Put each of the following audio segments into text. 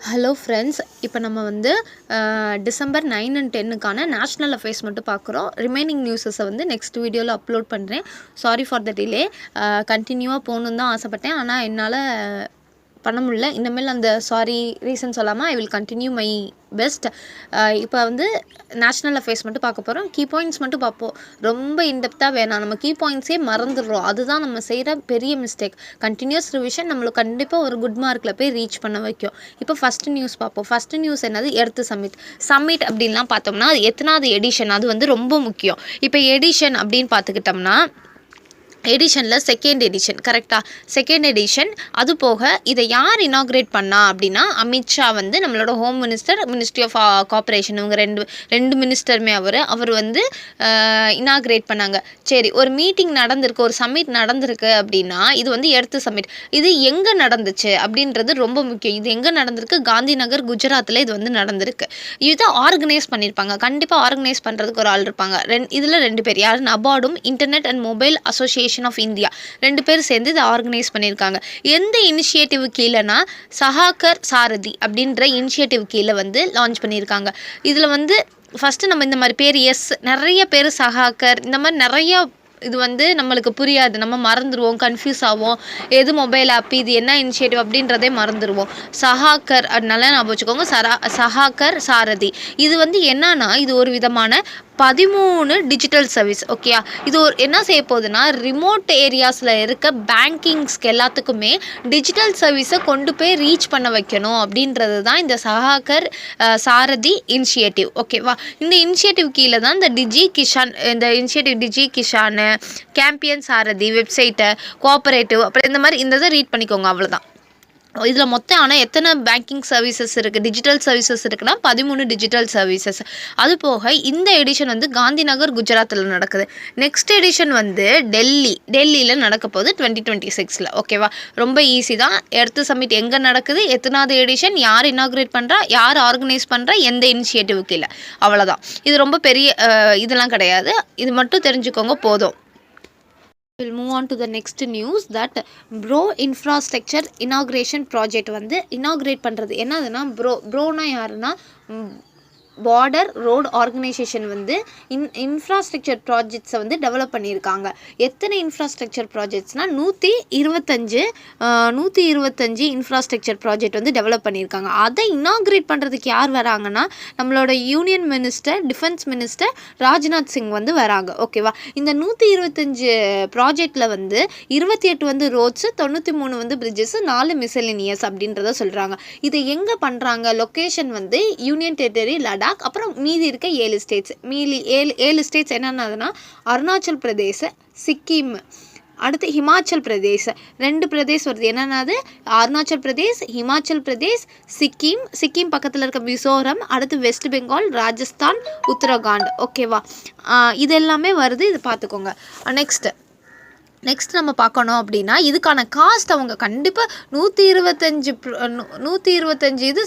Hello friends, இப்போ நம்ம வந்து டிசம்பர் 9 and 10க்கான நேஷ்னல் அஃபேர்ஸ் மட்டும் பார்க்குறோம். ரிமைனிங் நியூஸஸை வந்து நெக்ஸ்ட் வீடியோவில் அப்லோட் பண்ணுறேன். Sorry for the delay. கண்டினியூவாக போகணுன்னு தான் ஆசைப்பட்டேன், ஆனால் என்னால் பண்ண முடியல. இனிமேல் அந்த ரீசன் சொல்லாமல் I will continue my best. இப்போ வந்து நேஷ்னல் அஃபேர்ஸ் மட்டும் பார்க்க போகிறோம். கீ பாயிண்ட்ஸ் மட்டும் பார்ப்போம். ரொம்ப இன்டெப்த்தாக வேணாம், நம்ம கீ பாயிண்ட்ஸே மறந்துடுறோம். அதுதான் நம்ம செய்கிற பெரிய மிஸ்டேக். கண்டினியூஸ் ரிவிஷன் நம்மளுக்கு கண்டிப்பாக ஒரு குட் மார்க்கில் போய் ரீச் பண்ண வைக்கும். இப்போ ஃபஸ்ட்டு நியூஸ் பார்ப்போம். ஃபஸ்ட்டு நியூஸ் என்னது? எர்த் சம்மிட் அப்படின்லாம் பார்த்தோம்னா அது எத்தனாவது எடிஷன், அது வந்து ரொம்ப முக்கியம். இப்போ எடிஷன் அப்படின்னு பார்த்துக்கிட்டோம்னா எடிஷனில் செகண்ட் எடிஷன், கரெக்டாக செகண்ட் எடிஷன். அது போக இதை யார் இனாக்ரேட் பண்ணா அப்படின்னா அமித்ஷா வந்து நம்மளோட home minister, ministry of corporation, இவங்க ரெண்டு மினிஸ்டருமே அவர் வந்து இனாக்ரேட் பண்ணாங்க. சரி, ஒரு மீட்டிங் நடந்திருக்கு, ஒரு சம்மிட் நடந்திருக்கு அப்படின்னா இது வந்து எர்த் சம்மிட். இது எங்கே நடந்துச்சு அப்படின்றது ரொம்ப முக்கியம். இது எங்கே நடந்திருக்கு? காந்தி நகர், குஜராத்தில் இது வந்து நடந்திருக்கு. இதை ஆர்கனைஸ் பண்ணியிருப்பாங்க. கண்டிப்பாக ஆர்கனைஸ் பண்ணுறதுக்கு ஒரு ஆள் இருப்பாங்க. இதில் 2 பேர். யார்? நபார்டும் internet and mobile association of India, 2 பேர் சேர்ந்து இதை ஆர்கனைஸ் பண்ணியிருக்காங்க. எந்த இனிஷியேட்டிவ் கீழேனா சஹாகர் சாரதி அப்படின்ற இனிஷியேட்டிவ் கீழே வந்து லான்ச் பண்ணியிருக்காங்க. இதில் வந்து ஃபஸ்ட்டு நம்ம இந்த மாதிரி பேர் நிறைய பேர் சஹாகர் இந்த மாதிரி நிறையா இது வந்து நம்மளுக்கு புரியாது, நம்ம மறந்துடுவோம், கன்ஃபியூஸ் ஆகும். எது மொபைல் ஆப், இது என்ன இனிஷியேட்டிவ் அப்படின்றதே மறந்துடுவோம். சஹாகர் அதனால நான் வச்சுக்கோங்க. சஹாகர் சாரதி இது வந்து என்னன்னா இது ஒரு விதமான 13 டிஜிட்டல் சர்வீஸ். ஓகேயா? இது என்ன செய்ய போகுதுன்னா ரிமோட் ஏரியாஸில் இருக்க பேங்கிங்ஸ்க்கு எல்லாத்துக்குமே டிஜிட்டல் சர்வீஸை கொண்டு போய் ரீச் பண்ண வைக்கணும் அப்படின்றது தான் இந்த சஹாகர் சாரதி இனிஷியேட்டிவ். ஓகேவா? இந்த இனிஷியேட்டிவ் கீழே தான் இந்த டிஜி கிஷான், கேம்பியன் சாரதி வெப்சைட்டை, கோஆபரேட்டிவ், அப்புறம் இந்த மாதிரி இந்த இதை ரீட் பண்ணிக்கோங்க. அவ்வளோதான். இதில் மொத்தம் ஆனால் எத்தனை பேங்கிங் சர்வீசஸ் இருக்குது, டிஜிட்டல் சர்வீசஸ் இருக்குன்னா 13 டிஜிட்டல் சர்வீசஸ். அது போக இந்த எடிஷன் வந்து காந்தி நகர், குஜராத்தில் நடக்குது. நெக்ஸ்ட் எடிஷன் வந்து டெல்லியில் நடக்க போகுது 2026. ஓகேவா? ரொம்ப ஈஸி தான். எர்த் சம்மிட் எங்கே நடக்குது, எத்தனாவது எடிஷன், யார் இனாக்ரேட் பண்ணுறா, யார் ஆர்கனைஸ் பண்ணுறா, எந்த இனிஷியேட்டிவுக்கு இல்லை, அவ்வளோதான். இது ரொம்ப பெரிய இதெல்லாம் கிடையாது. இது மட்டும் தெரிஞ்சுக்கோங்க போதும். We'll move on to the next news that Bro Infrastructure Inauguration Project வந்து inaugurate பண்ணுறது. என்னதுன்னா ப்ரோனா யாருன்னா பார்டர் ரோடு ஆர்கனைசேஷன் வந்து இன்ஃப்ராஸ்ட்ரக்சர் ப்ராஜெக்ட்ஸை வந்து டெவலப் பண்ணியிருக்காங்க. எத்தனை இன்ஃப்ராஸ்ட்ரக்சர் ப்ராஜெக்ட்ஸ்னால் 125 இன்ஃப்ராஸ்ட்ரக்சர் ப்ராஜெக்ட் வந்து டெவலப் பண்ணியிருக்காங்க. அதை இனாக்ரேட் பண்ணுறதுக்கு யார் வராங்கன்னா நம்மளோட union minister, defence minister Rajnath Singh வந்து வராங்க. ஓகேவா? இந்த 125 ப்ராஜெக்டில் வந்து 28 வந்து ரோட்ஸு, 93 வந்து பிரிட்ஜஸ், 4 மிசலினியஸ் அப்படின்றத சொல்கிறாங்க. இதை எங்கே பண்ணுறாங்க? லொக்கேஷன் வந்து யூனியன் டெரிட்டரி லடாக், அப்புறம் மீதி இருக்க 7 ஸ்டேட்ஸ். ஏழு ஸ்டேட்ஸ் என்னென்னதுன்னா அருணாச்சல் பிரதேச, சிக்கிம், அடுத்து ஹிமாச்சல் பிரதேஷ். 2 பிரதேஷ் வருது. என்னென்னது? அருணாச்சல் பிரதேஷ், ஹிமாச்சல் பிரதேஷ், சிக்கிம் பக்கத்தில் இருக்க மிசோரம், அடுத்து வெஸ்ட் பெங்கால், ராஜஸ்தான், உத்தரகாண்ட். ஓகேவா? இது எல்லாமே வருது. இது பார்த்துக்கோங்க. நெக்ஸ்ட் நம்ம பார்க்கணும் அப்படின்னா இதுக்கான காஸ்ட் அவங்க கண்டிப்பாக 125 இது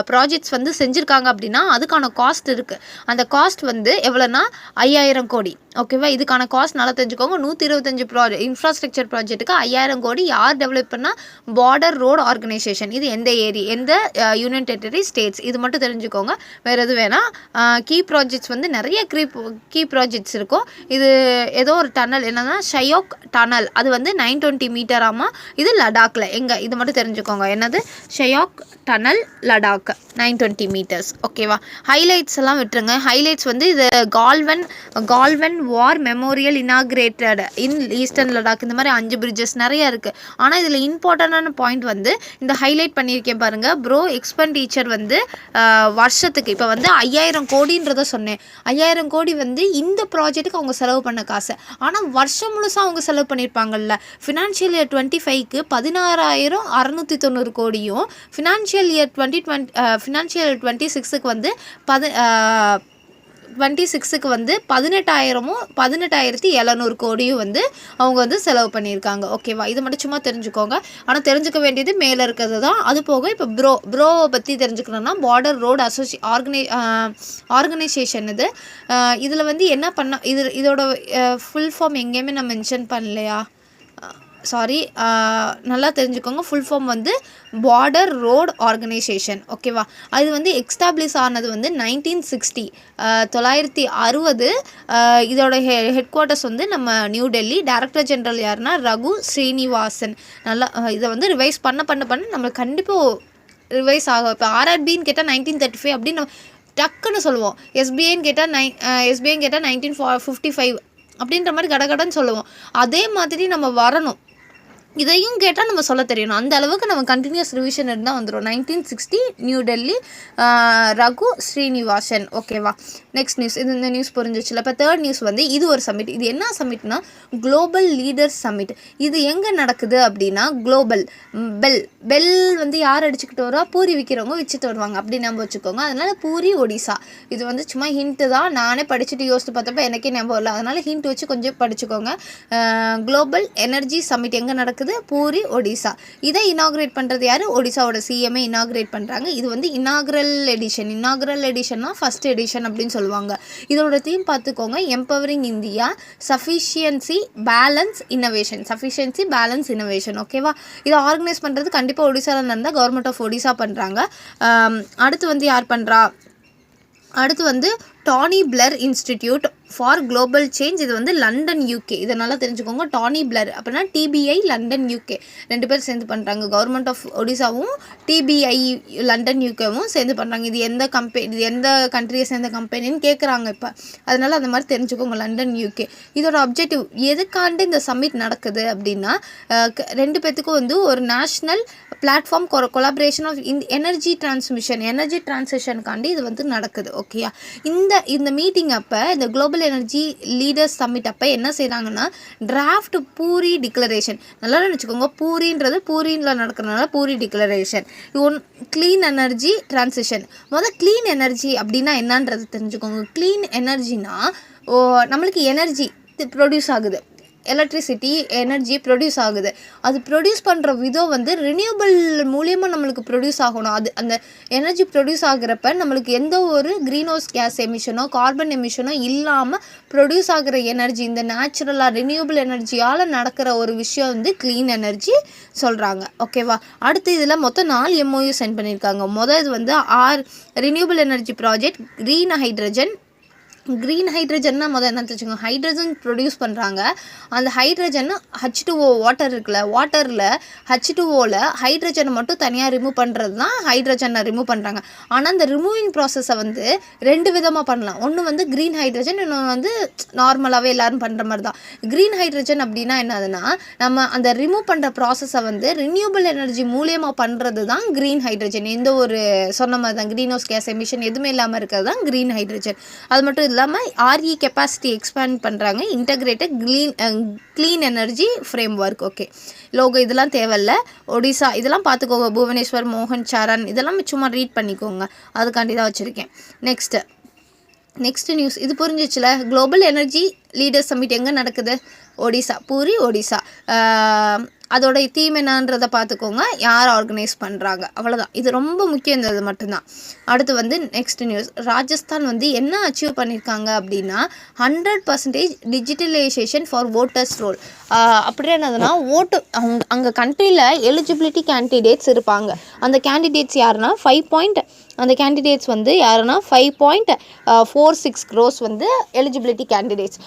ப்ராஜெக்ட்ஸ் வந்து செஞ்சுருக்காங்க அப்படின்னா அதுக்கான காஸ்ட் இருக்குது. அந்த காஸ்ட் வந்து எவ்வளோனா 5000 கோடி. ஓகேவா? இதுக்கான காஸ்ட் நல்லா தெரிஞ்சுக்கோங்க. 125 இன்ஃப்ராஸ்ட்ரக்சர் ப்ராஜெக்ட்டுக்கு 5000 கோடி. யார் டெவலப் பண்ணால்? Border road organisation. இது எந்த யூனியன் டெரிட்டரி ஸ்டேட்ஸ். இது மட்டும் தெரிஞ்சுக்கோங்க, வேறு எது வேணாம். கீ ப்ராஜெக்ட்ஸ் வந்து நிறைய கீ ப்ராஜெக்ட்ஸ் இருக்கும். இது ஏதோ ஒரு டனல், என்னன்னா ஷயோக் டனல், அது வந்து 920 மீட்டராமா. இது லடாக்கில் எங்கே, இது மட்டும் தெரிஞ்சுக்கோங்க. என்னது? ஷயோக் டனல், லடாக், 920 மீட்டர்ஸ். ஓகேவா? ஹைலைட்ஸ் எல்லாம் விட்டுருங்க. ஹைலைட்ஸ் வந்து இது கால்வன் வார் மெமோரியல் இனாக்ரேட்டட் இன் ஈஸ்டர்ன் லடாக். இந்த மாதிரி 5 பிரிட்ஜஸ் நிறைய இருக்குது. ஆனால் இதில் இம்பார்ட்டண்டான பாயிண்ட் வந்து இந்த ஹைலைட் பண்ணியிருக்கேன் பாருங்கள். ப்ரோ எக்ஸ்பெண்டிச்சர் வந்து வருஷத்துக்கு இப்போ வந்து 5000 கோடின்றத சொன்னேன். 5000 கோடி வந்து இந்த ப்ராஜெக்ட்டுக்கு அவங்க செலவு பண்ண காசு. ஆனால் வருஷம் முழுசாக அவங்க செலவு பண்ணியிருப்பாங்கல்ல. ஃபினான்ஷியல் இயர் 25க்கு 16,690 கோடியும், ஃபினான்ஷியல் இயர் 26க்கு வந்து 18,700 கோடியும் வந்து அவங்க வந்து செலவு பண்ணியிருக்காங்க. ஓகேவா? இது மட்டும் சும்மா தெரிஞ்சுக்கோங்க. ஆனால் தெரிஞ்சுக்க வேண்டியது மேலே இருக்கிறது தான். அது போக இப்போ ப்ரோவை பற்றி தெரிஞ்சுக்கணும்னா பார்டர் ரோடு ஆர்கனைசேஷன் இது. இதில் வந்து என்ன பண்ண இதோட ஃபுல் ஃபார்ம் எங்கேயுமே நான் மென்ஷன் பண்ணலையா? நல்லா தெரிஞ்சுக்கோங்க. ஃபுல் ஃபார்ம் வந்து பார்டர் ரோட் ஆர்கனைசேஷன். ஓகேவா? அது வந்து எக்ஸ்டாப்ளிஷ் ஆனது வந்து 1960 1960. இதோட ஹெட் குவார்ட்டர்ஸ் வந்து நம்ம நியூ டெல்லி. டைரக்டர் ஜெனரல் யாருன்னா ரகு ஸ்ரீனிவாசன். நல்லா இதை வந்து ரிவைஸ் பண்ண நம்மளுக்கு கண்டிப்பாக ரிவைஸ் ஆகும். இப்போ ஆர்ஆர்பின்னு கேட்டால் 1935 அப்படின்னு நம்ம டக்குன்னு சொல்லுவோம். எஸ்பிஐன்னு கேட்டால் 1955 அப்படின்ற மாதிரி கடகடன்னு சொல்லுவோம். அதே மாதிரி நம்ம வரணும். இதையும் கேட்டால் நம்ம சொல்ல தெரியணும். அந்த அளவுக்கு நம்ம கண்டினியூஸ் ரிவிஷன் இருந்தால் வந்துடும். 1960 நியூ டெல்லி, ரகு ஸ்ரீனிவாசன். ஓகேவா? Next news. இந்த நியூஸ் புரிஞ்சிச்சுல. இப்போ தேர்ட் நியூஸ் வந்து இது ஒரு சமிட். இது என்ன சமிட்னா குளோபல் லீடர்ஸ் சமிட். இது எங்கே நடக்குது அப்படின்னா குளோபல் பெல் வந்து யார் அடிச்சுக்கிட்டு வருவா? பூரி விற்கிறவங்க வச்சுட்டு வருவாங்க அப்படி நம்ம வச்சுக்கோங்க. அதனால் பூரி ஒடிசா. இது வந்து சும்மா ஹிண்ட்டு தான். நானே படிச்சுட்டு யோசித்து பார்த்தப்ப எனக்கே ஞாபகம் இல்லை. அதனால் ஹிண்ட் வச்சு கொஞ்சம் படிச்சுக்கோங்க. குளோபல் எனர்ஜி சமிட் எங்கே நடக்குது? பூரி ஒடிசா. இதை இனாகிரேட் பண்ணுறது யார்? ஒடிசாவோட சிஎம்ஏ இனாகிரேட் பண்ணுறாங்க. இது வந்து இனாகிரல் எடிஷன்னா ஃபர்ஸ்ட் எடிஷன் அப்படின்னு சொல்லுவாங்க. இதோட தீம் பார்த்துக்கோங்க. Empowering India, sufficiency balance innovation. ஓகேவா? இதை ஆர்கனைஸ் பண்ணுறது கண்டிப்பாக ஒடிசாவில் நடந்தால் கவர்மெண்ட் ஆஃப் ஒடிசா பண்ணுறாங்க. அடுத்து வந்து யார் பண்ணுறா? அடுத்து வந்து Tony Blair institute for global change. இது வந்து லண்டன் யூகே. இதை நல்லா தெரிஞ்சுக்கோங்க. டானி பிளர் அப்படின்னா டிபிஐ லண்டன் யூகே 2 பேர் சேர்ந்து பண்ணுறாங்க. கவர்மெண்ட் ஆஃப் ஒடிசாவும் டிபிஐ லண்டன் யூகேவும் சேர்ந்து பண்ணுறாங்க. இது எந்த கண்ட்ரியை சேர்ந்த கம்பெனின்னு கேட்குறாங்க இப்போ. அதனால் அந்த மாதிரி தெரிஞ்சுக்கோங்க. London UK. இதோட அப்ஜெக்டிவ் எதுக்காண்டு இந்த சம்மிட் நடக்குது அப்படின்னா 2 பேத்துக்கும் வந்து ஒரு national platform collaboration of energy டிரான்சிஷனுக்காண்டி இது வந்து நடக்குது. ஓகேயா? இந்த மீட்டிங் அப்போ இந்த குளோபல் எனர்ஜி லீடர்ஸ் சம்மிட் அப்போ என்ன செய்கிறாங்கன்னா டிராஃப்ட் பூரி டிக்ளரேஷன். நல்லா நினச்சிக்கோங்க. பூரியில் நடக்கிறதுனால puri declaration. Clean energy transition. Clean energy அப்படின்னா என்னன்றது தெரிஞ்சுக்கோங்க. க்ளீன் எனர்ஜினா நம்மளுக்கு எனர்ஜி ப்ரொடியூஸ் ஆகுது. எலக்ட்ரிசிட்டி எனர்ஜி ப்ரொடியூஸ் ஆகுது. அது ப்ரொடியூஸ் பண்ணுற விதம் வந்து ரினியூபிள் மூலியமாக நம்மளுக்கு ப்ரொடியூஸ் ஆகணும். அது அந்த எனர்ஜி ப்ரொடியூஸ் ஆகிறப்ப நம்மளுக்கு எந்த ஒரு க்ரீன் ஹவுஸ் கேஸ் எமிஷனோ கார்பன் எமிஷனோ இல்லாமல் ப்ரொடியூஸ் ஆகிற எனர்ஜி, இந்த நேச்சுரலாக ரினியூபிள் எனர்ஜியால் நடக்கிற ஒரு விஷயம் வந்து க்ளீன் எனர்ஜி சொல்கிறாங்க. ஓகேவா? அடுத்து இதில் மொத்தம் 4 MOU சென்ட் பண்ணியிருக்காங்க. இது வந்து ரினியூபிள் எனர்ஜி ப்ராஜெக்ட், க்ரீன் ஹைட்ரஜன்னா என்ன தெரிஞ்சுக்கோங்க. ஹைட்ரஜன் ப்ரொடியூஸ் பண்ணுறாங்க. அந்த ஹைட்ரஜன் H2O வாட்டர் இருக்குல்ல, வாட்டரில் H2Oவில் ஹைட்ரஜனை மட்டும் தனியாக ரிமூவ் பண்ணுறது தான் ஹைட்ரஜனை ரிமூவ் பண்ணுறாங்க. ஆனால் அந்த ரிமூவிங் ப்ராசஸை வந்து 2 விதமாக பண்ணலாம். ஒன்று வந்து க்ரீன் ஹைட்ரஜன், இன்னொன்று வந்து நார்மலாகவே எல்லோரும் பண்ணுற மாதிரி தான். க்ரீன் ஹைட்ரஜன் அப்படின்னா என்னதுன்னா நம்ம அந்த ரிமூவ் பண்ணுற ப்ராசஸை வந்து ரினியூபிள் எனர்ஜி மூலியமாக பண்ணுறது தான் க்ரீன் ஹைட்ரஜன். எந்த ஒரு சொன்ன மாதிரி தான் க்ரீன் ஹவுஸ் கேஸ் எமிஷன் எதுவுமே இல்லாமல் இருக்கிறது தான் க்ரீன் ஹைட்ரஜன். அது மட்டும் இல்லாமல் RE கெப்பாசிட்டி எக்ஸ்பேண்ட் பண்ணுறாங்க. Integrated clean energy framework. Okay, logo இதெல்லாம் தேவையில்ல. ஒடிசா இதெல்லாம் பார்த்துக்கோங்க. புவனேஸ்வர், மோகன் சரண் இதெல்லாம் சும்மா ரீட் பண்ணிக்கோங்க. அதுக்காண்டி தான் வச்சுருக்கேன். Next news. இது புரிஞ்சிச்சுல. குளோபல் எனர்ஜி லீடர்ஸ் சம்மிட் எங்கே நடக்குது? ஒடிசா, பூரி ஒடிசா. அதோட தீம் என்னன்றதை பார்த்துக்கோங்க. யார் ஆர்கனைஸ் பண்ணுறாங்க, அவ்வளோதான். இது ரொம்ப முக்கியம். இது மட்டும்தான். அடுத்து வந்து நெக்ஸ்ட் நியூஸ். ராஜஸ்தான் வந்து என்ன அச்சீவ் பண்ணியிருக்காங்க அப்படின்னா 100% டிஜிட்டலைசேஷன் ஃபார் ஓட்டர்ஸ் ரோல். அப்படி என்னதுன்னா அங்கே கண்ட்ரியில் எலிஜிபிலிட்டி கேண்டிடேட்ஸ் இருப்பாங்க. அந்த கேண்டிடேட்ஸ் யாருன்னா 5.46 crores வந்து எலிஜிபிலிட்டி கேண்டிடேட்ஸ்.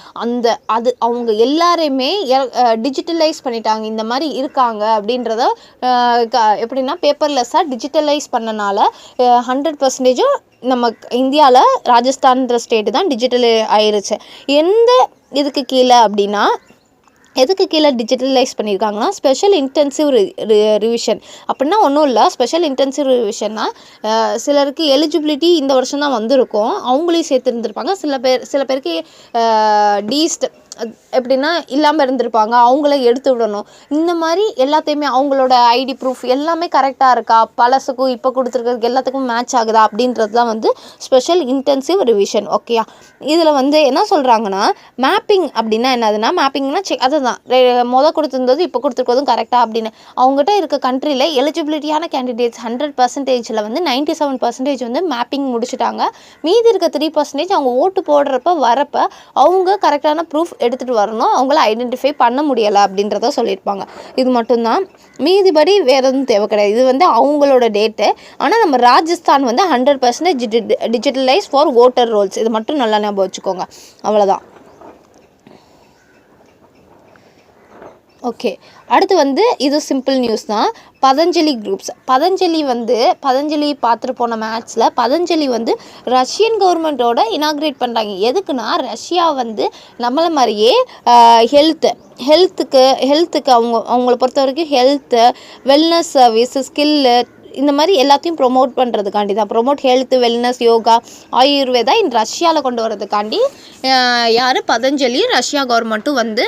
அவங்க எல்லாரையுமே டிஜிட்டலைஸ் பண்ணிட்டாங்க. இந்த மாதிரி இருக்காங்க அப்படின்றத எப்படின்னா பேப்பர்லெஸ்ஸாக டிஜிட்டலைஸ் பண்ணனால 100% நம்ம இந்தியாவில் ராஜஸ்தான்ற ஸ்டேட்டு தான் டிஜிட்டல் ஆயிருச்சு. இதுக்கு கீழே அப்படின்னா எதுக்கு கீழே டிஜிட்டலைஸ் பண்ணியிருக்காங்கன்னா ஸ்பெஷல் இன்டென்சிவ் ரிவிஷன். அப்படின்னா ஒன்றும் இல்லை. ஸ்பெஷல் இன்டென்சிவ் ரிவிஷன்னா சிலருக்கு எலிஜிபிலிட்டி இந்த வருஷம் தான் வந்திருக்கும், அவங்களையும் சேர்த்துருந்துருப்பாங்க. சில பேருக்கு டீஸ்ட் எப்படின்னா இல்லாமல் இருந்திருப்பாங்க, அவங்கள எடுத்து விடணும். இந்த மாதிரி எல்லாத்தையுமே அவங்களோட ஐடி ப்ரூஃப் எல்லாமே கரெக்டாக இருக்கா, பழசுக்கும் இப்போ கொடுத்துருக்கிறதுக்கு எல்லாத்துக்கும் மேட்ச் ஆகுதா அப்படின்றது தான் வந்து ஸ்பெஷல் இன்டென்சிவ் ரிவிஷன். ஓகேயா? இதில் வந்து என்ன சொல்கிறாங்கன்னா மேப்பிங் அப்படின்னா என்னதுன்னா மேப்பிங்னா அதுதான் கொடுத்துருந்தது இப்போ கொடுத்துருக்கதும் கரெக்டாக அப்படின்னு அவங்ககிட்ட இருக்க கண்ட்ரியில் எலிஜிபிலிட்டியான கேண்டிடேட்ஸ் 100%ல் வந்து 97% வந்து மேப்பிங் முடிச்சுட்டாங்க. மீதி இருக்க 3% அவங்க ஓட்டு போடுறப்ப வரப்போ அவங்க கரெக்டான ப்ரூஃப் எடுத்துகிட்டு வரணும், அவங்கள ஐடென்டிஃபை பண்ண முடியலை அப்படின்றத சொல்லியிருப்பாங்க. இது மட்டும்தான், மீதிபடி வேறு எதுவும் தேவை கிடையாது. இது வந்து அவங்களோட டேட்டு. ஆனால் நம்ம ராஜஸ்தான் வந்து 100% டிஜிட்டலைஸ் ஃபார் ஓட்டர் ரோல்ஸ். இது மட்டும் நல்லா ஞாபகம் வச்சுக்கோங்க. அவ்வளோதான். ஓகே, அடுத்து வந்து இது சிம்பிள் நியூஸ் தான். பதஞ்சலி குரூப்ஸ். பதஞ்சலி பார்த்துட்டு போன மேட்ச்சில் பதஞ்சலி வந்து ரஷ்யன் கவர்மெண்ட்டோட இனாக்ரேட் பண்ணுறாங்க. எதுக்குன்னா ரஷ்யா வந்து நம்மளை மாதிரியே ஹெல்த்துக்கு அவங்கள பொறுத்த வரைக்கும் ஹெல்த்து, வெல்னஸ் சர்வீஸ், ஸ்கில்லு, இந்த மாதிரி எல்லாத்தையும் ப்ரொமோட் பண்ணுறதுக்காண்டி தான். Promote health, wellness, yoga, Ayurveda இந்த ரஷ்யாவில் கொண்டு வரதுக்காண்டி யார் பதஞ்சலி ரஷ்யா கவர்மெண்ட்டும் வந்து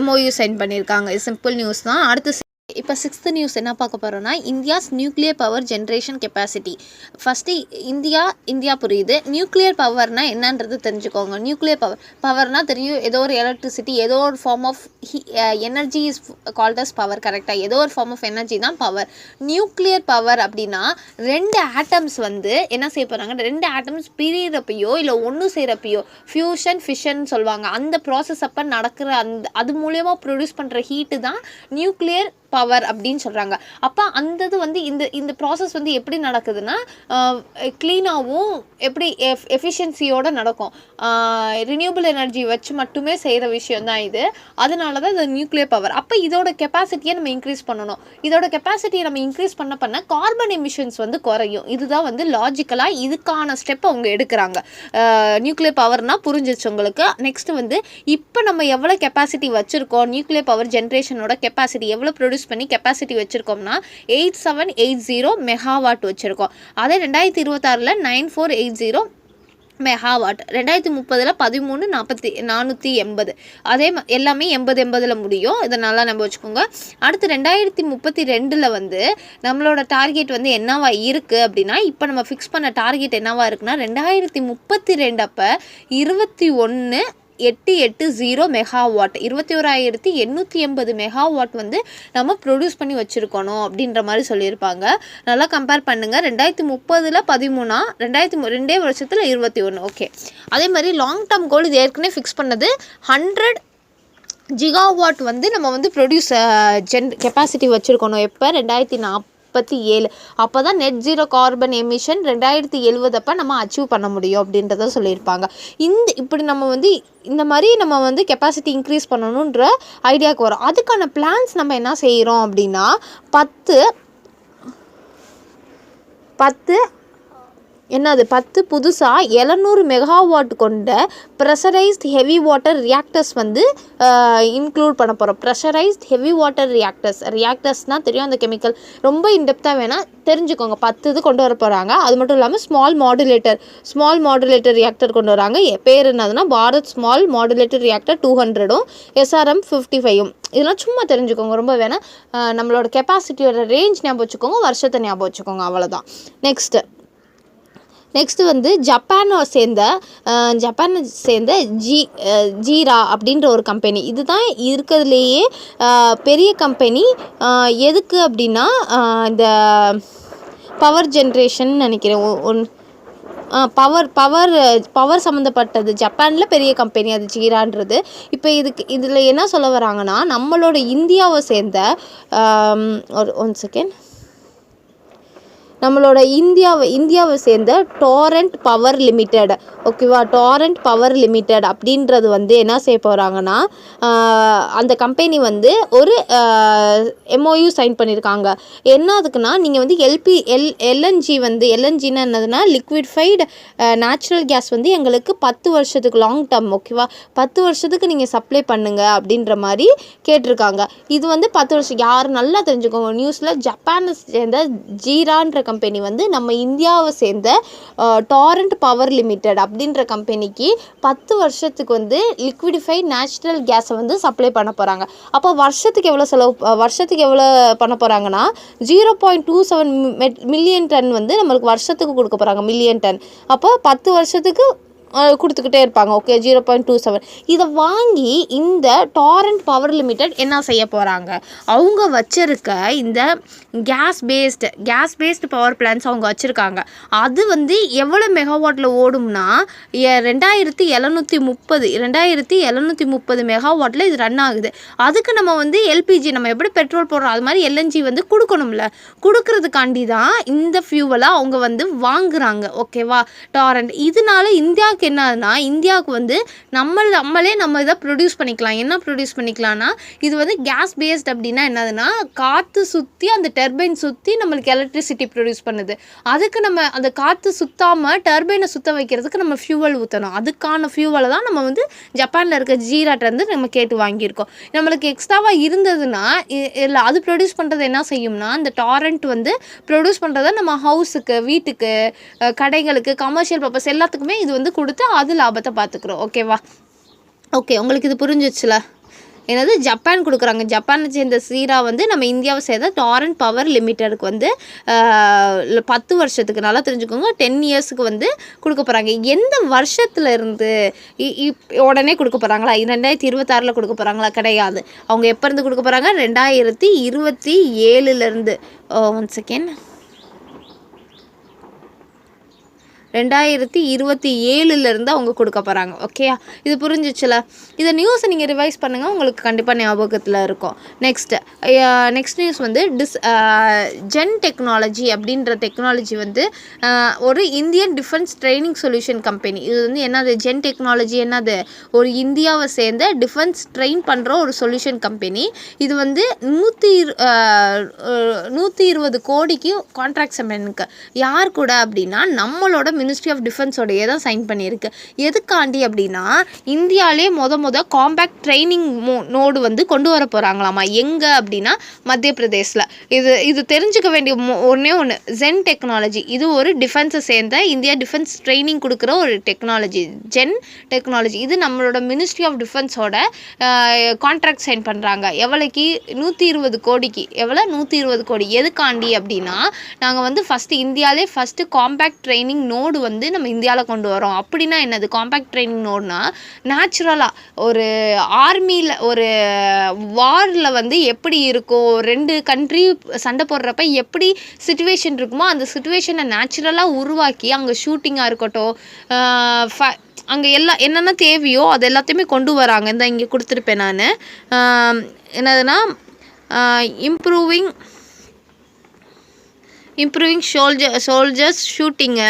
எம்ஓயு சைன் பண்ணியிருக்காங்க. இது சிம்பிள் நியூஸ் தான். அடுத்து இப்போ 6th நியூஸ் என்ன பார்க்க போகிறோன்னா, India's nuclear power generation capacity. First India புரியுது. நியூக்ளியர் பவர்னால் என்னன்றது தெரிஞ்சுக்கோங்க. நியூக்ளியர் பவர்னால் தெரியும், ஏதோ ஒரு எலக்ட்ரிசிட்டி, ஏதோ ஒரு form of energy is called as power. கரெக்டாக, ஏதோ ஒரு ஃபார்ம் ஆஃப் எனர்ஜி தான் பவர். நியூக்ளியர் பவர் அப்படின்னா 2 ஆட்டம்ஸ் வந்து என்ன செய்ய போகிறாங்க, 2 ஆட்டம்ஸ் பிரியிறப்பையோ இல்லை ஒன்று செய்கிறப்பையோ ஃபியூஷன் ஃபிஷன் சொல்லுவாங்க. அந்த ப்ராசஸ் அப்போ நடக்கிற அது மூலயமா ப்ரொடியூஸ் பண்ணுற ஹீட்டு தான் நியூக்ளியர் பவர் அப்படின்னு சொல்கிறாங்க. அப்போ அந்த இது வந்து இந்த ப்ராசஸ் வந்து எப்படி நடக்குதுன்னா க்ளீனாகவும் எப்படி எஃபிஷியன்சியோடு நடக்கும். ரினியூபிள் எனர்ஜி வச்சு மட்டுமே செய்கிற விஷயந்தான் இது. அதனால தான் இது நியூக்ளியர் பவர். அப்போ இதோட கெப்பாசிட்டியை நம்ம இன்க்ரீஸ் பண்ணணும். இதோட கெப்பாசிட்டியை நம்ம இன்க்ரீஸ் பண்ண கார்பன் எமிஷன்ஸ் வந்து குறையும். இதுதான் வந்து லாஜிக்கலாக இதுக்கான ஸ்டெப் அவங்க எடுக்கிறாங்க. நியூக்ளியர் பவர்னால் புரிஞ்சிச்சு உங்களுக்கு. நெக்ஸ்ட் வந்து இப்போ நம்ம எவ்வளோ கெப்பாசிட்டி வச்சுருக்கோம், நியூக்ளியர் பவர் ஜென்ரேஷனோட கெப்பாசிட்டி எவ்வளோ ப்ரொடியூஸ் பண்ணி கெப்பாசிட்டி வச்சுருக்கோம்னா 8780 மெகாவாட் வச்சுருக்கோம். அதே 2026 9480 மெகாவாட், 2030 13,480. அதே எல்லாமே 80 முடியும். இதை நல்லா நம்ம வச்சுக்கோங்க. அடுத்து 2032 வந்து நம்மளோட டார்கெட் வந்து என்னவா இருக்குது அப்படின்னா, இப்போ நம்ம ஃபிக்ஸ் பண்ண டார்கெட் என்னவா இருக்குன்னா 2032 அப்போ 21,880 மெகாவாட், 21,880 மெகாவாட் வந்து நம்ம ப்ரொடியூஸ் பண்ணி வச்சுருக்கணும் அப்படின்ற மாதிரி சொல்லியிருப்பாங்க. நல்லா கம்பேர் பண்ணுங்கள். 2030 13, 2 வருஷத்தில் 21. ஓகே, அதே மாதிரி லாங் டேர்ம் கோல் இது ஏற்கனவே ஃபிக்ஸ் பண்ணது 100 ஜிகாவாட் வந்து நம்ம வந்து ப்ரொடியூஸ் கெப்பாசிட்டி வச்சுருக்கணும். எப்போ 2047. அப்போ தான் நெட் ஜீரோ கார்பன் எமிஷன் 2070 அப்போ நம்ம அச்சீவ் பண்ண முடியும் அப்படின்றத சொல்லியிருப்பாங்க. இப்படி நம்ம வந்து இந்த மாதிரி நம்ம வந்து கெப்பாசிட்டி இன்க்ரீஸ் பண்ணணுன்ற ஐடியாவுக்கு வரும். அதுக்கான பிளான்ஸ் நம்ம என்ன செய்கிறோம் அப்படின்னா 10 புதுசாக 700 மெகாவாட் கொண்ட ப்ரெஷரைஸ்ட் ஹெவி வாட்டர் ரியாக்டர்ஸ் வந்து இன்க்ளூட் பண்ண போகிறோம். ப்ரெஷரைஸ்ட் ஹெவி வாட்டர் ரியாக்டர்ஸ்னால் தெரியும் அந்த கெமிக்கல். ரொம்ப இன்டெப்த்தாக வேணால் தெரிஞ்சுக்கோங்க. 10 இது கொண்டு வர போகிறாங்க. அது மட்டும் இல்லாமல் ஸ்மால் மாடுலேட்டர் ரியாக்டர் கொண்டு வராங்க. பேர் என்னதுன்னா Bharat small modulator reactor 200 SRM 55. இதெல்லாம் சும்மா தெரிஞ்சுக்கோங்க, ரொம்ப வேணால். நம்மளோட கெப்பாசிட்டியோட ரேஞ்ச் ஞாபகம் வச்சுக்கோங்க, வருஷத்தை ஞாபகம் வச்சுக்கோங்க, அவ்வளோதான். நெக்ஸ்ட்டு வந்து ஜப்பானை சேர்ந்த ஜீரா அப்படின்ற ஒரு கம்பெனி. இதுதான் இருக்கிறதுலேயே பெரிய கம்பெனி. எதுக்கு அப்படின்னா இந்த பவர் ஜென்ரேஷன் நினைக்கிறேன், பவர் சம்மந்தப்பட்டது. ஜப்பானில் பெரிய கம்பெனி அது ஜீரான்றது. இப்போ இதில் என்ன சொல்ல வராங்கன்னா, நம்மளோட இந்தியாவை சேர்ந்த நம்மளோட இந்தியாவை சேர்ந்த டாரண்ட் பவர் லிமிடெட், ஓகேவா, டாரண்ட் பவர் லிமிடெட் அப்படின்றது வந்து என்ன செய்ய போகிறாங்கன்னா, அந்த கம்பெனி வந்து ஒரு எம்ஓயு சைன் பண்ணியிருக்காங்க. என்ன அதுக்குன்னா, நீங்கள் வந்து எல்என்ஜின்னா என்னதுன்னா லிக்விட்ஃபைடு நேச்சுரல் கேஸ் வந்து எங்களுக்கு 10 வருஷத்துக்கு லாங் டேர்ம், ஓகேவா, 10 வருஷத்துக்கு நீங்கள் சப்ளை பண்ணுங்க அப்படின்ற மாதிரி கேட்டிருக்காங்க. இது வந்து 10 வருஷம். யார் நல்லா தெரிஞ்சுக்கோங்க, நியூஸில் ஜப்பானை சேர்ந்த ஜீரான்ற கம்பெனி வந்து நம்ம இந்தியாவை சேர்ந்த டாரண்ட் பவர் லிமிடெட் அப்படின்ற கம்பெனிக்கு 10 வருஷத்துக்கு வந்து லிக்விடிஃபைட் நேச்சுரல் கேஸை வந்து சப்ளை பண்ண போகிறாங்க. அப்போ வருஷத்துக்கு எவ்வளோ பண்ண போகிறாங்கன்னா 0.27 மில்லியன் டன் வந்து நம்மளுக்கு வருஷத்துக்கு கொடுக்க போகிறாங்க, மில்லியன் டன். அப்போ 10 வருஷத்துக்கு கொடுத்துக்கிட்டே இருப்பாங்க. ஓகே 0.27 இதை வாங்கி இந்த டாரண்ட் பவர் லிமிடெட் என்ன செய்ய போகிறாங்க, அவங்க வச்சிருக்க இந்த கேஸ் பேஸ்டு பவர் பிளான்ஸ் அவங்க வச்சுருக்காங்க. அது வந்து எவ்வளோ மெகாவாட்டில் ஓடும்னா 2730 மெகாவாட்டில் இது ரன் ஆகுது. அதுக்கு நம்ம வந்து எல்பிஜி, நம்ம எப்படி பெட்ரோல் போடுறோம் அது மாதிரி எல்என்ஜி வந்து கொடுக்கணும்ல, கொடுக்கறதுக்காண்டி தான் இந்த ஃபியூவலை அவங்க வந்து வாங்குறாங்க. ஓகேவா, டாரண்ட். இதனால இந்தியாவுக்கு என்னதுன்னா, இந்தியாவுக்கு வந்து நம்மளே நம்ம இதை ப்ரொடியூஸ் பண்ணிக்கலாம். என்ன ப்ரொடியூஸ் பண்ணிக்கலாம்னா, இது வந்து கேஸ் பேஸ்ட் அப்படின்னா என்னதுன்னா, காற்று சுற்றி அந்த டர்பைன் சுற்றி நம்மளுக்கு எலக்ட்ரிசிட்டி ப்ரொடியூஸ் பண்ணுது. அதுக்கு நம்ம அந்த காற்று சுற்றாமல் டர்பைனை சுற்ற வைக்கிறதுக்கு நம்ம ஃபியூவல் ஊற்றணும். அதுக்கான ஃபியூவலை தான் நம்ம வந்து ஜப்பானில் இருக்க ஜீராட்டேருந்து நம்ம கேட்டு வாங்கியிருக்கோம். நம்மளுக்கு எக்ஸ்ட்ராவாக இருந்ததுன்னா இல்லை, அது ப்ரொடியூஸ் பண்ணுறது என்ன செய்யும்னா, அந்த டாரண்ட் வந்து ப்ரொடியூஸ் பண்ணுறதை நம்ம ஹவுஸுக்கு, வீட்டுக்கு, கடைகளுக்கு, கமர்ஷியல் பர்பஸ் எல்லாத்துக்குமே இது வந்து கொடுத்து அது லாபத்தை பார்த்துக்குறோம். ஓகேவா, ஓகே உங்களுக்கு இது புரிஞ்சிச்சுல. என்னது ஜப்பான் கொடுக்குறாங்க, ஜப்பானை சேர்ந்த சீரா வந்து நம்ம இந்தியாவை சேர்ந்த டாரண்ட் பவர் லிமிட்டெடுக்கு வந்து 10 வருஷத்துக்கு, நல்லா தெரிஞ்சுக்கோங்க, 10 இயர்ஸுக்கு வந்து கொடுக்க போகிறாங்க. எந்த வருஷத்துல இருந்து உடனே கொடுக்க போகிறாங்களா, 2026 கொடுக்க போகிறாங்களா, கிடையாது. அவங்க எப்போ இருந்து கொடுக்க போகிறாங்க, 2027 ஒன் செகண்ட் 2027 அவங்க கொடுக்க போகிறாங்க. ஓகே, இது புரிஞ்சிச்சுல. இதை நியூஸை நீங்கள் ரிவைஸ் பண்ணுங்கள், உங்களுக்கு கண்டிப்பாக ஞாபகத்தில் இருக்கும். நெக்ஸ்ட் நியூஸ் வந்து ஜென் டெக்னாலஜி அப்படின்ற டெக்னாலஜி வந்து ஒரு Indian defence training solution company. இது வந்து என்னது, ஜென் டெக்னாலஜி என்னது, ஒரு இந்தியாவை சேர்ந்த டிஃபென்ஸ் ட்ரெயின் பண்ணுற ஒரு சொல்யூஷன் கம்பெனி. இது வந்து 120 கோடிக்கு கான்ட்ராக்ட் சம்பனுக்கு யார் கூட அப்படின்னா, நம்மளோட மினிஸ்ட்ரி ஆஃப் டிஃபென்ஸோடையே தான் சைன் பண்ணியிருக்கு. எதுக்காண்டி அப்படின்னா, இந்தியாவிலே காம்பேக்ட் ட்ரைனிங் நோடு வந்து கொண்டு வர போகிறாங்களாமா. எங்கே அப்படின்னா, மத்திய பிரதேசில். இது தெரிஞ்சுக்க வேண்டிய ஒன்று ஜென் டெக்னாலஜி. இது ஒரு டிஃபென்ஸை சேர்ந்த இந்தியா டிஃபென்ஸ் ட்ரைனிங் கொடுக்குற ஒரு டெக்னாலஜி, ஜென் டெக்னாலஜி. இது நம்மளோட மினிஸ்ட்ரி ஆஃப் டிஃபென்ஸோட கான்ட்ராக்ட் சைன் பண்ணுறாங்க. எவ்வளோக்கு, 120 கோடிக்கு. எவ்வளோ, 120 கோடி. எதுக்காண்டி அப்படின்னா, நாங்கள் வந்து இந்தியாவிலே ஃபஸ்ட்டு காம்பேக்ட் ட்ரைனிங் நோடு வந்து நம்ம இந்தியாவில் கொண்டு வரோம். அப்படின்னா என்னது, காம்பேக்ட் ட்ரைனிங் நோடுனா, நேச்சுரலாக ஒரு ஆர்மியில் ஒரு வாரில் வந்து எப்படி இருக்கும், 2 கண்ட்ரி சண்டை போடுறப்ப எப்படி சிச்சுவேஷன் இருக்குமோ அந்த சிச்சுவேஷனை நேச்சுரலாக உருவாக்கி, அங்கே ஷூட்டிங்காக இருக்கட்டும், அங்கே என்னென்ன தேவையோ அது எல்லாத்தையுமே கொண்டு வராங்க. இந்த இங்கே கொடுத்துருப்பேன் நான், என்னதுன்னா இம்ப்ரூவிங் சோல்ஜர்ஸ் ஷூட்டிங்கு,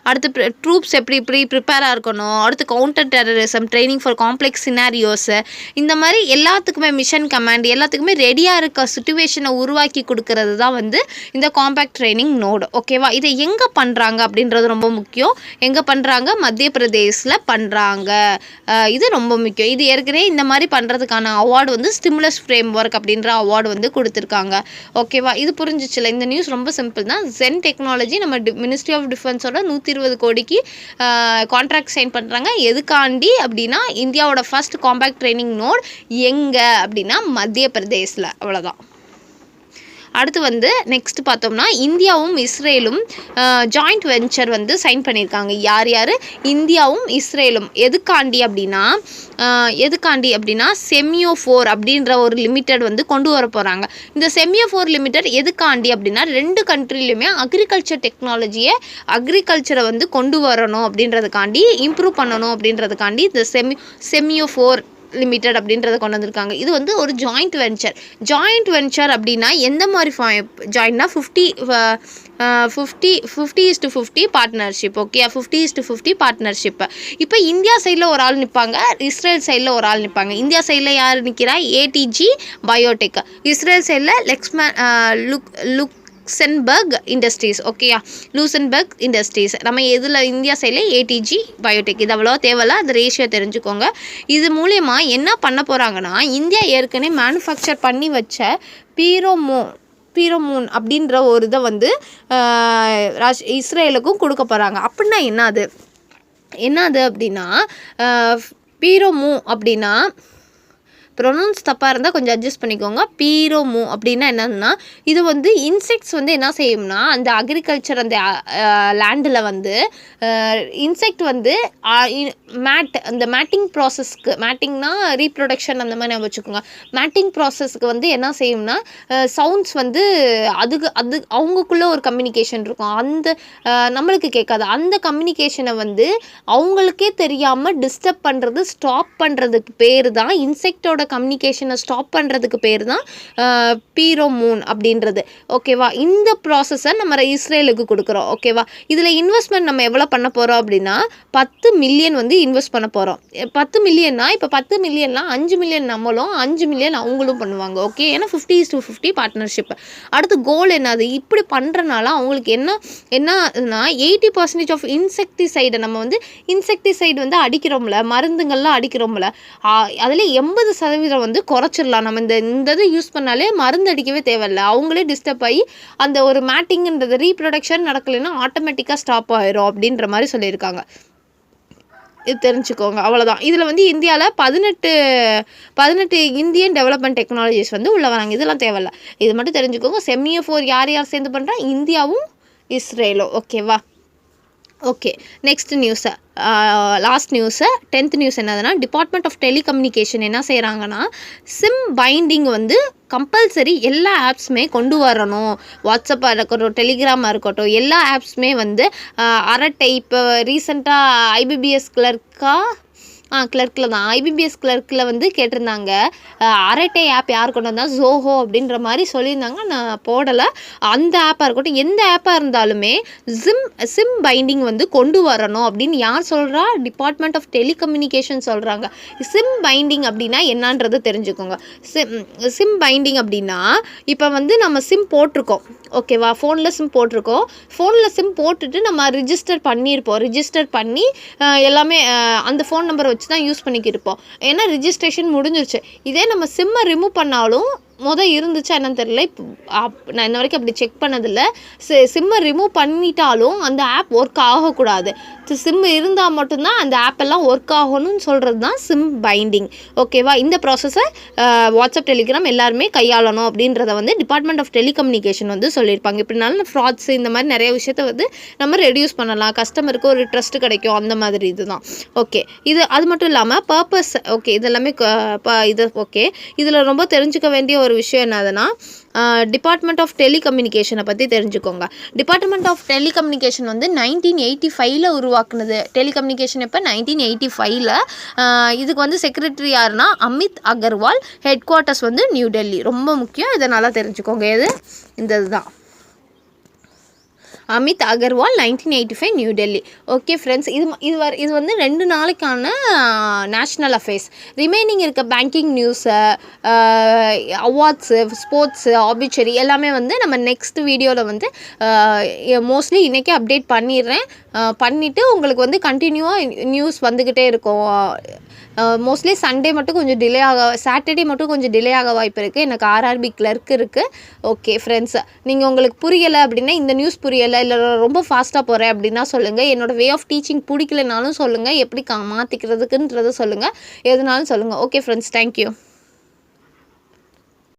அடுத்து ட்ரூப்ஸ் எப்படி ப்ரிப்பேராக இருக்கணும், அடுத்து counter terrorism training for complex scenarios, இந்த மாதிரி எல்லாத்துக்குமே மிஷன் கமாண்ட் எல்லாத்துக்குமே ரெடியாக இருக்க சுச்சுவேஷனை உருவாக்கி கொடுக்கறது தான் வந்து இந்த காம்பேக்ட் ட்ரைனிங் நோடு. ஓகேவா, இதை எங்கே பண்ணுறாங்க அப்படின்றது ரொம்ப முக்கியம். எங்கே பண்ணுறாங்க, மத்திய பிரதேசில் பண்ணுறாங்க. இது ரொம்ப முக்கியம். இது ஏற்கனவே இந்த மாதிரி பண்ணுறதுக்கான அவார்டு வந்து ஸ்டிமுலஸ் ஃப்ரேம் ஒர்க் அப்படின்ற அவார்டு வந்து கொடுத்துருக்காங்க. ஓகேவா, இது புரிஞ்சிச்சுல. இந்த நியூஸ் ரொம்ப சிம்பிள் தான். ஜென் டெக்னாலஜி நம்ம மினிஸ்ட்ரி ஆஃப் டிஃபென்ஸோட 120 கோடிக்கு கான்ட்ராக்ட் சைன் பண்ணுறாங்க. எதுக்காண்டி அப்படின்னா, இந்தியாவோட ஃபர்ஸ்ட் காம்பேக்ட் ட்ரைனிங் நோட் எங்கே அப்படின்னா மத்திய பிரதேசில். அவ்வளோதான். அடுத்து வந்து நெக்ஸ்ட் பார்த்தோம்னா, இந்தியாவும் இஸ்ரேலும் ஜாயிண்ட் வெஞ்சர் வந்து சைன் பண்ணியிருக்காங்க. யார், இந்தியாவும் இஸ்ரேலும். எதுக்காண்டி அப்படின்னா செமியோஃபோர் அப்படின்ற ஒரு லிமிடெட் வந்து கொண்டு வர போகிறாங்க. இந்த செமியோஃபோர் லிமிடெட் எதுக்காண்டி அப்படின்னா, 2 கண்ட்ரிலையுமே அக்ரிகல்ச்சரை வந்து கொண்டு வரணும் அப்படின்றதுக்காண்டி, இம்ப்ரூவ் பண்ணணும் அப்படின்றதுக்காண்டி இந்த செமியோஃபோர் லிமிடெட் அப்படின்றத கொண்டு வந்திருக்காங்க. இது வந்து ஒரு ஜாயிண்ட் வெஞ்சர் அப்படின்னா எந்த மாதிரி ஜாயின்ட்னா 50-50 பார்ட்னர்ஷிப். Okay, 50-50 partnership. இப்போ இந்தியா சைடில் ஒரு ஆள் நிற்பாங்க, இஸ்ரேல் சைடில் ஒரு ஆள் நிற்பாங்க. இந்தியா சைடில் யார் நிற்கிறா, ஏடிஜி பயோடெக். இஸ்ரேல் சைடில் லூசன்பர்க் இண்டஸ்ட்ரீஸ். ஓகேயா, லூசன்பர்க் இண்டஸ்ட்ரீஸ். நம்ம இதில் இந்தியா சைடில் ஏடிஜி பயோடெக். இது அவ்வளோ தேவையில்ல, அந்த ரேஷியோ தெரிஞ்சுக்கோங்க. இது மூலயமா என்ன பண்ண போகிறாங்கன்னா, இந்தியா ஏற்கனவே மேனுஃபேக்சர் பண்ணி வச்ச பீரோமோன் அப்படின்ற ஒரு இதை வந்து இஸ்ரேலுக்கும் கொடுக்க போகிறாங்க. அப்படின்னா என்னது அப்படின்னா, பீரோமோ அப்படின்னா ப்ரொனவுன்ஸ் தப்பாக இருந்தால் கொஞ்சம் அட்ஜஸ்ட் பண்ணிக்கோங்க. பீரோமோ அப்படின்னா என்னன்னா, இது வந்து இன்செக்ட்ஸ் வந்து என்ன செய்யும்னா, அந்த அக்ரிகல்ச்சர் அந்த லேண்டில் வந்து இன்செக்ட் வந்து அந்த மேட்டிங் ப்ராசஸ்க்கு, மேட்டிங்னா ரீப்ரொடக்ஷன் அந்த மாதிரி நான் வச்சுக்கோங்க. மேட்டிங் ப்ராசஸ்க்கு வந்து என்ன செய்யும்னா, சவுண்ட்ஸ் வந்து அது அவங்களுக்குள்ள ஒரு கம்யூனிகேஷன் இருக்கும். அந்த நம்மளுக்கு கேட்காது. அந்த கம்யூனிகேஷனை வந்து அவங்களுக்கே தெரியாமல் டிஸ்டர்ப் பண்ணுறது, ஸ்டாப் பண்ணுறதுக்கு பேர் தான், இன்செக்டோட கம்யூனிகேஷனை ஸ்டாப் பண்ணுறதுக்கு பேர் தான் பீரோமோன் அப்படின்றது. ஓகேவா? இந்த ப்ராசஸை நம்ம இஸ்ரேலுக்கு கொடுக்குறோம். ஓகேவா? இதில் இன்வெஸ்ட்மெண்ட் நம்ம எவ்வளோ பண்ண போகிறோம் அப்படின்னா 10 மில்லியன் வந்து இன்வெஸ்ட் பண்ண போகிறோம். 10 மில்லியன்னா இப்போ 10 மில்லியன்லாம் 5 மில்லியன் நம்மளும் 5 மில்லியன் அவங்களும் பண்ணுவாங்க. ஓகே, ஏன்னா 50:50 பார்ட்னர்ஷிப். அடுத்து கோல் என்னது? இப்படி பண்ணுறனால அவங்களுக்கு என்னன்னா 80% ஆஃப் இன்செக்டிசைடை நம்ம வந்து இன்செக்டிசைடு வந்து அடிக்கிறோம்ல, மருந்துங்கள்லாம் அடிக்கிறோம்ல, அதில் 80% வந்து குறைச்சிடலாம். நம்ம இந்த இது யூஸ் பண்ணாலே மருந்து அடிக்கவே தேவையில்லை. அவங்களே டிஸ்டர்ப் ஆகி அந்த ஒரு மேட்டிங்கிறது ரீப்ரொடக்ஷன் நடக்கலைன்னா ஆட்டோமேட்டிக்காக ஸ்டாப் ஆயிரும் அப்படின்ற மாதிரி சொல்லியிருக்காங்க. இது தெரிஞ்சுக்கோங்க, அவ்வளோதான். இதில் வந்து இந்தியாவில் 18 இந்தியன் டெவலப்மெண்ட் டெக்னாலஜிஸ் வந்து உள்ள வராங்க. இதெல்லாம் தேவையில்ல, இது மட்டும் தெரிஞ்சுக்கோங்க. செமிஎஃப் யார் சேர்ந்து பண்ணுறா? இந்தியாவும் இஸ்ரேலும். ஓகேவா? ஓகே, நெக்ஸ்ட் நியூஸை லாஸ்ட் நியூஸு 10th நியூஸ் என்னதுன்னா, டிபார்ட்மெண்ட் ஆஃப் டெலிகம்யூனிகேஷன் என்ன செய்கிறாங்கன்னா, சிம் பைண்டிங் வந்து கம்பல்சரி எல்லா ஆப்ஸுமே கொண்டு வரணும். வாட்ஸ்அப்பாக இருக்கட்டும், டெலிகிராமாக இருக்கட்டும், எல்லா ஆப்ஸுமே வந்து அரட்டை. இப்போ ரீசெண்டாக ஐபிபிஎஸ் கிளர்க்கில் தான், ஐபிபிஎஸ் கிளர்க்கில் வந்து கேட்டிருந்தாங்க, அரட்டை ஆப் யார் கொண்டு வந்தால் ஜோஹோ அப்படின்ற மாதிரி சொல்லியிருந்தாங்க. நான் போடலை. அந்த ஆப்பாக இருக்கட்டும், எந்த ஆப்பாக இருந்தாலுமே சிம் பைண்டிங் வந்து கொண்டு வரணும் அப்படின்னு யார் சொல்கிறா? டிபார்ட்மெண்ட் ஆஃப் டெலிகம்யூனிகேஷன் சொல்கிறாங்க. சிம் பைண்டிங் அப்படின்னா என்னன்றது தெரிஞ்சுக்கோங்க. சிம் பைண்டிங் அப்படின்னா, இப்போ வந்து நம்ம சிம் போட்டிருக்கோம். ஓகேவா? ஃபோனில் சிம் போட்டிருக்கோம். ஃபோனில் சிம் போட்டுட்டு நம்ம ரிஜிஸ்டர் பண்ணி எல்லாமே அந்த ஃபோன் நம்பரை வச்சு தான் யூஸ் பண்ணிக்கிருப்போம். ஏன்னா ரிஜிஸ்ட்ரேஷன் முடிஞ்சிருச்சு. இதே நம்ம சிம்மை ரிமூவ் பண்ணாலும் இருந்துச்சா என்னன்னு தெரியல. இப்போ நான் இன்ன வரைக்கும் அப்படி செக் பண்ணதில்லை. சிம்மை ரிமூவ் பண்ணிட்டாலும் அந்த ஆப் ஒர்க் ஆகக்கூடாது. சிம் இருந்தால் மட்டும்தான் அந்த ஆப் எல்லாம் ஒர்க் ஆகணும்னு சொல்கிறது தான் சிம் பைண்டிங். ஓகேவா? இந்த ப்ராசஸை வாட்ஸ்அப், டெலிகிராம் எல்லாருமே கையாளணும் அப்படின்றத வந்து டிபார்ட்மெண்ட் ஆஃப் டெலிகம்யூனிகேஷன் வந்து சொல்லியிருப்பாங்க. இப்படினாலும் ஃப்ராட்ஸ் இந்த மாதிரி நிறைய விஷயத்த வந்து நம்ம ரெடியூஸ் பண்ணலாம். கஸ்டமருக்கு ஒரு ட்ரஸ்ட் கிடைக்கும். அந்த மாதிரி இதுதான். ஓகே, அது மட்டும் இல்லாமல் பர்பஸ். ஓகே, இதெல்லாமே இது ஓகே. இதில் ரொம்ப தெரிஞ்சுக்க வேண்டிய ஒரு விஷயம் என்னதுன்னா, டிபார்ட்மெண்ட் ஆஃப் டெலிகம்யூனிகேஷனை பற்றி தெரிஞ்சுக்கோங்க. டிபார்ட்மெண்ட் ஆஃப் டெலிகம்யூனிகேஷன் வந்து 1985 உருவாக்குனது. டெலிகம்யூனிகேஷன் இப்போ 1985. இதுக்கு வந்து செக்ரட்டரி யாருன்னா அமித் அகர்வால். ஹெட் குவார்ட்டர்ஸ் வந்து நியூ டெல்லி. ரொம்ப முக்கியம், இதை நல்லா தெரிஞ்சுக்கோங்க. இந்த இதுதான் Amit Agarwal, 1985, new Delhi. Okay friends, இது வந்து 2 நாளைக்கான நேஷ்னல் அஃபேர்ஸ். ரிமைனிங் இருக்க பேங்கிங் நியூஸு, அவார்ட்ஸு, ஸ்போர்ட்ஸு, ஆபிச்சரி எல்லாமே வந்து நம்ம நெக்ஸ்ட் வீடியோவில் வந்து மோஸ்ட்லி இன்றைக்கி அப்டேட் பண்ணிவிட்டு உங்களுக்கு வந்து கண்டினியூவாக நியூஸ் வந்துக்கிட்டே இருக்கும். மோஸ்ட்லி சண்டே மட்டும் கொஞ்சம் டிலே சாட்டர்டே மட்டும் கொஞ்சம் டிலே ஆக வாய்ப்பு இருக்குது. எனக்கு ஆர்ஆர்பி கிளர்க் இருக்குது. ஓகே ஃப்ரெண்ட்ஸ், நீங்கள் உங்களுக்கு புரியலை அப்படின்னா, இந்த நியூஸ் புரியலை, இல்லை ரொம்ப ஃபாஸ்ட்டாக போகிறேன் அப்படின்னா சொல்லுங்கள். என்னோடய வே ஆஃப் டீச்சிங் பிடிக்கலனாலும் சொல்லுங்கள். எப்படி மாற்றிக்கிறதுக்குன்றதை சொல்லுங்கள். எதுனாலும் சொல்லுங்கள். Okay friends, thank you.